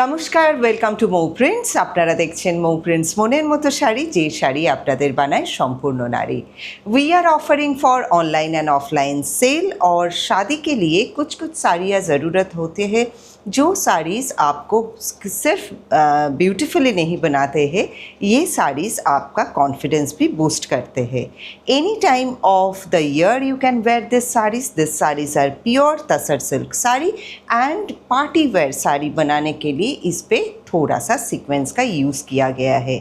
নমস্কার, welcome to Mou prints. আপনারা দেখছেন মৌ প্রিন্টস মনের মতো শাড়ি, যে শাড়ি আপনাদের বানায় সম্পূर्ण नारी। We are offering for online and offline sale और शादी के लिए कुछ कुछ साड़ियाँ ज़रूरत होते हैं जो साड़ीज़ आपको सिर्फ ब्यूटीफुली नहीं बनाते हैं, ये साड़ीज़ आपका कॉन्फिडेंस भी बूस्ट करते हैं। Any time of the year you can wear this saris are pure tussar silk sari and party wear sari बनाने के लिए इस पे थोड़ा सा सीक्वेंस का यूज़ किया गया है।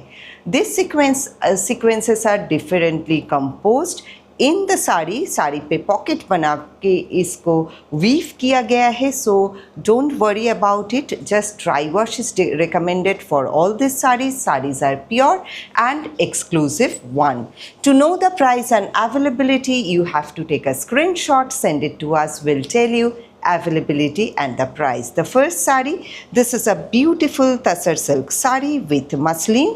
This sequences are differently composed in the sari पे पॉकेट बना के इसको वीव किया गया है। So don't worry about it, just dry wash is recommended for all this saris are pure and exclusive one. To know the price and availability you have to take a screenshot, send it to us, will tell you availability and the price. The first sari, this is a beautiful tasar silk sari with muslin.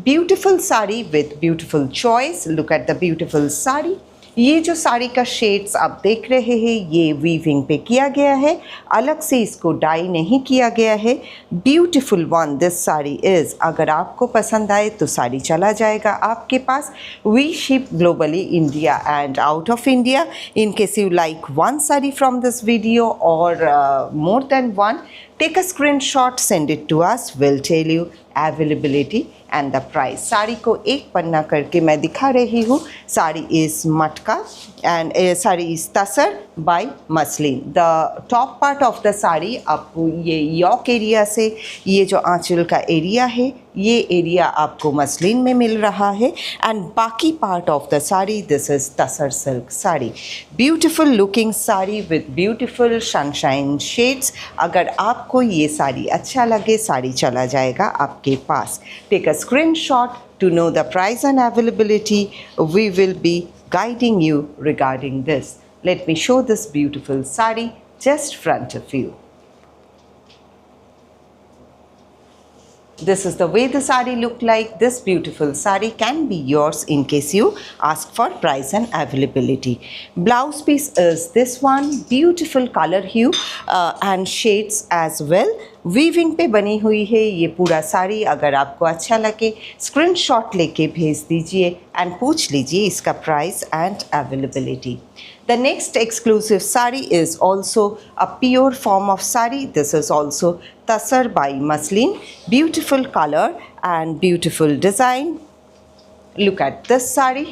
Beautiful sari with beautiful choice. Look at the beautiful sari. ये जो साड़ी का shades आप देख रहे हैं ये weaving पे किया गया है, अलग से इसको डाई नहीं किया गया है। Beautiful one this sari is. अगर आपको पसंद आए तो साड़ी चला जाएगा आपके पास। We ship globally India and out of India. In case you like one sari from this video और more than one, take a screenshot, send it to us, we'll tell you availability and the price. Sari को एक पन्ना करके मैं दिखा रही हूँ। Sari is matka and sari is tussar by muslin. The top part of the sari आपको ये यॉक एरिया से ये जो आंचल का एरिया है ये एरिया आपको मसलिन में मिल रहा है एंड बाकी part of the sari this is tussar silk sari. Beautiful looking sari with beautiful sunshine shades. अगर आपको ये साड़ी अच्छा लगे साड़ी चला जाएगा आपके पास। Take a screenshot to know the price and availability. We will be guiding you regarding this. Let me show this beautiful sari just front of you. This is the way the sari look like. This beautiful sari can be yours in case you ask for price and availability. Blouse piece is this one. Beautiful color hue and shades as well. Weaving पे बनी हुई है ये पूरा साड़ी। अगर आपको अच्छा लगे स्क्रीनशॉट लेके भेज दीजिए एंड पूछ लीजिए इसका price and availability. The next exclusive sari is also a pure form of sari. This is also tasar by muslin. Beautiful color and beautiful design. Look at this sari.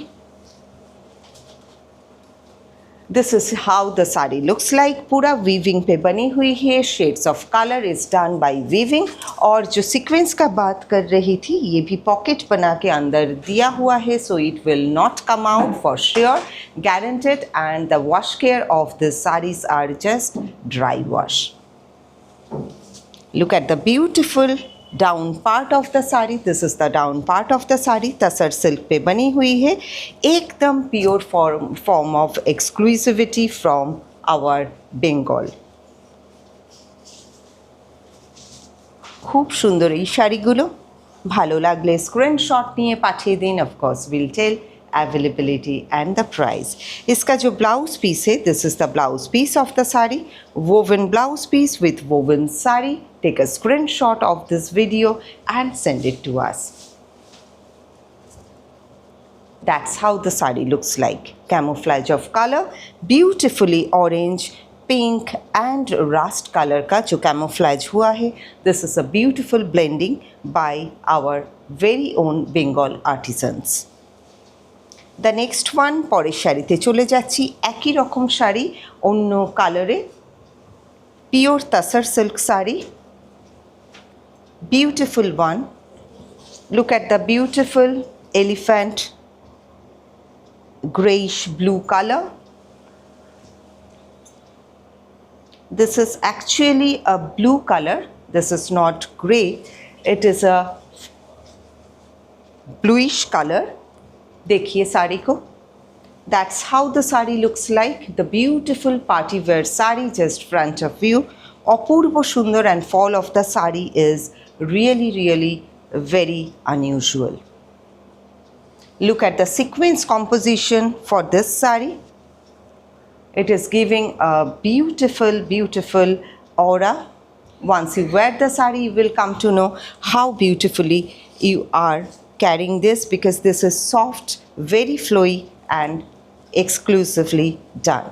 This is how the sari looks like. पूरा weaving पे बनी हुई है। Shades of colour is done by weaving. और जो sequence का बात कर रही थी ये भी पॉकेट बना के अंदर दिया हुआ है, so it will not come out for sure, guaranteed. And the wash care of this saris are just dry wash. Look at the beautiful down part of the sari. This is the down part of the sari. Tussar silk पे बनी हुई है। एकदम pure form of exclusivity from our Bengal. खूब सुंदर এই শাড়িগুলো। ভালো লাগলে স্ক্রিনশট নিয়ে পাঠিয়ে দিন। Of course will tell availability and the price. इसका जो ब्लाउज पीस है this is the blouse piece of the sari. Woven blouse piece with woven sari. Take a screenshot of this video and send it to us. That's how the sari looks like. Camouflage of color, beautifully orange, pink and rust color का जो camouflage हुआ है, this is a beautiful blending by our very own Bengal artisans. The next one পরের শাড়িতে চলে যাচ্ছি। একই রকম শাড়ি অন্য কালারে, pure tussar silk sari. Beautiful one. Look at the beautiful elephant grayish blue color. This is actually a blue color. This is not gray. It is a bluish color. देखिए साड़ी को। That's how the sari looks like. The beautiful party wear sari just front of you. অপূর্ব সুন্দর and fall of the sari is really very unusual. Look at the sequence composition for this sari. It is giving a beautiful aura Once you wear the sari, you will come to know how beautifully you are carrying this, because this is soft, very flowy and exclusively done.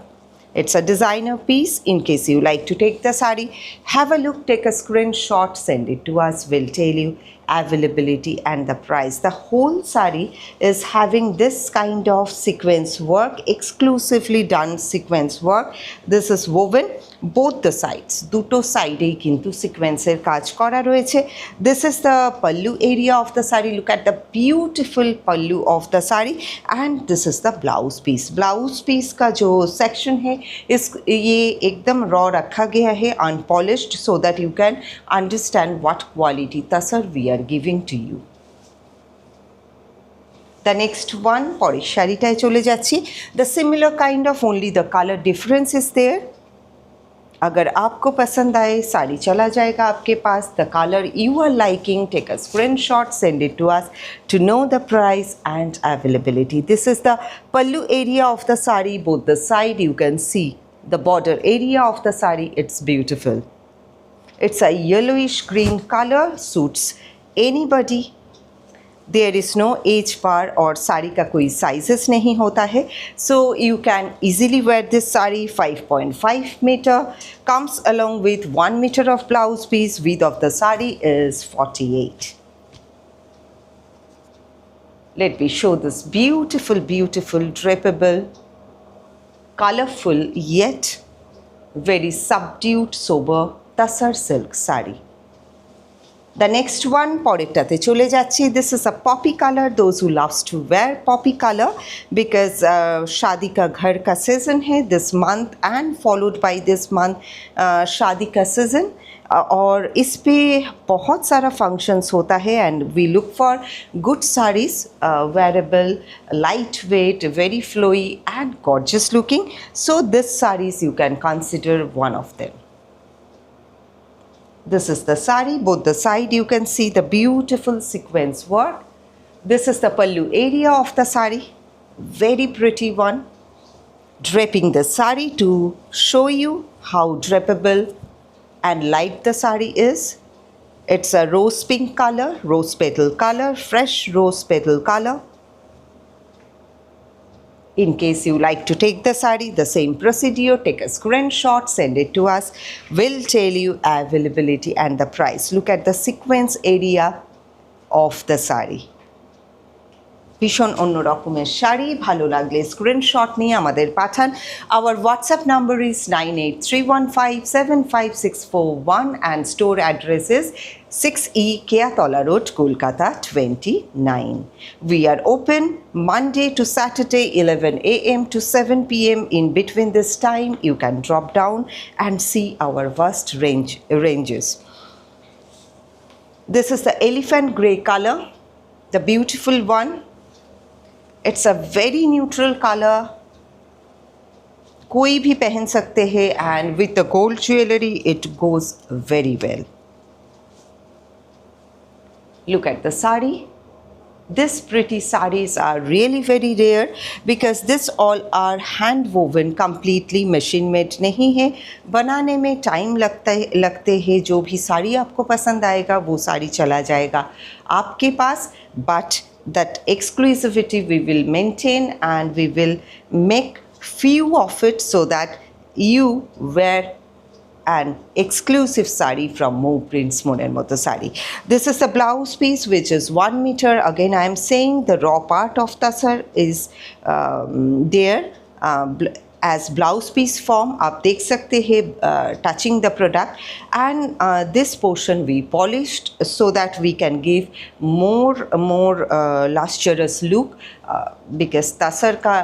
It's a designer piece. In case you like to take the sari, have a look, take a screenshot, send it to us. We'll tell you availability and the price. The whole sari is having this kind of sequence work, exclusively done sequence work. This is woven both the sides, দুটো সাইডেই কিন্তু সিকোয়েন্সের কাজ করা রয়েছে. This is the pallu area of the sari. Look at the beautiful pallu of the sari, and this is the blouse piece. Blouse piece का जो section है इस ये एकदम raw रखा गया है, unpolished, so that you can understand what quality tasar we are giving to you. The next one, পরের শাড়িটায় চলে যাচ্ছি. The similar kind of, only the color difference is there. अगर आपको पसंद आए, साड़ी चला जाएगा आपके पास. The colour you are liking, take a screenshot, send it to us to know the price and availability. This is the pallu area of the sari. Both the side you can see the border area of the sari. It's beautiful. It's a yellowish green color, suits anybody. There is no age bar और साड़ी का कोई sizes नहीं होता है. So you can easily wear this sari. 5.5 meter, comes along with 1 meter of blouse piece. Width of the sari is 48. Let me show this beautiful, beautiful, drapable, colorful yet very subdued, sober tasar silk sari. The next one, পরেরটাতে চলে যাচ্ছি. This is a poppy color. Those who loves to wear poppy color, because शादी का घर का season है this month, and followed by this month शादी का season. और इस पे बहुत सारा functions होता है, and we look for good sarees, wearable, lightweight, very flowy and gorgeous looking. So this sarees you can consider one of them. This is the sari. Both the side you can see the beautiful sequence work. This is the pallu area of the sari. Very pretty one. Draping the sari to show you how drapable and light the sari is. It's a rose pink color, rose petal color, fresh rose petal color. In case you like to take the sari, the same procedure, take a screenshot, send it to us. We'll tell you availability and the price. Look at the sequence area of the sari. ভীষণ অন্য রকমের শাড়ি. ভালো লাগলে screenshot নিয়ে আমাদের পাঠান. Our WhatsApp number is 9831575641 and store address is 6E Keatola Road, Kolkata 29. We are open Monday to Saturday 11 a.m. to 7 p.m. In between this time, you can drop down and see our vast ranges. This is the elephant grey color, the beautiful one. It's a very neutral color. कोई भी पहन सकते हैं, and with the gold jewelry it goes very well. Look at the sari. This pretty sarees are really very rare, because this all are hand woven, completely machine made नहीं है. बनाने में time लगते हैं. जो भी साड़ी आपको पसंद आएगा वो साड़ी चला जाएगा आपके पास. But that exclusivity we will maintain, and we will make few of it so that you wear an exclusive sari from Mo Prints Moner Moto Sari. This is the blouse piece, which is 1 meter. Again, I am saying the raw part of tasar is there as blouse piece form. आप देख सकते हैं touching the product, and this portion we polished so that we can give more lustrous look, because तसर का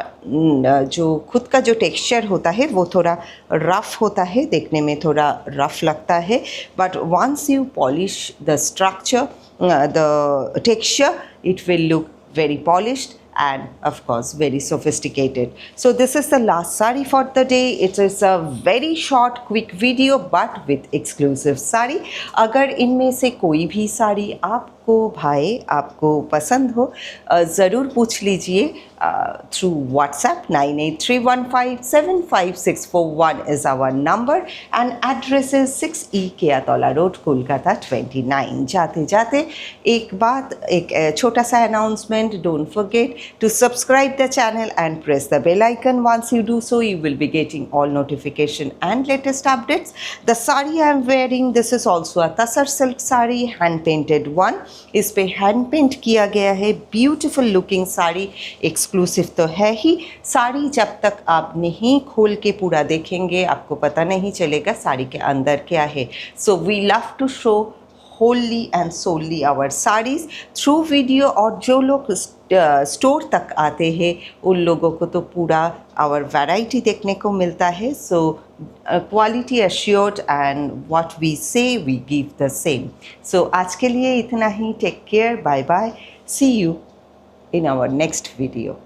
जो खुद का जो texture होता है वो थोड़ा रफ होता है, देखने में थोड़ा रफ लगता है. But once you polish the structure, the texture, it will look very polished and of course very sophisticated. So this is the last sari for the day. It is a very short quick video but with exclusive sari. अगर इनमें से कोई भी साड़ी आपको भाई आपको पसंद हो, ज़रूर पूछ लीजिए. through WhatsApp. 9831575641 is our number and address is 6E Keatola Road, Kolkata 29. जाते जाते एक छोटा सा announcement, don't forget to subscribe the channel and press the bell icon. Once you do so, you will be getting all notification and latest updates. The sari I am wearing, this is also a Tasar silk sari, hand painted one. इस पे hand paint किया गया है. Beautiful looking sari, exclusive तो है ही. साड़ी जब तक आप नहीं खोल के पूरा देखेंगे आपको पता नहीं चलेगा साड़ी के अंदर क्या है. So we love to show wholly and solely our sarees through video. और जो लोग स्टोर तक आते हैं उन लोगों को तो पूरा our variety देखने को मिलता है. सो quality assured and what we say we give the same. So आज के लिए इतना ही. Take care, bye bye, see you in our next video.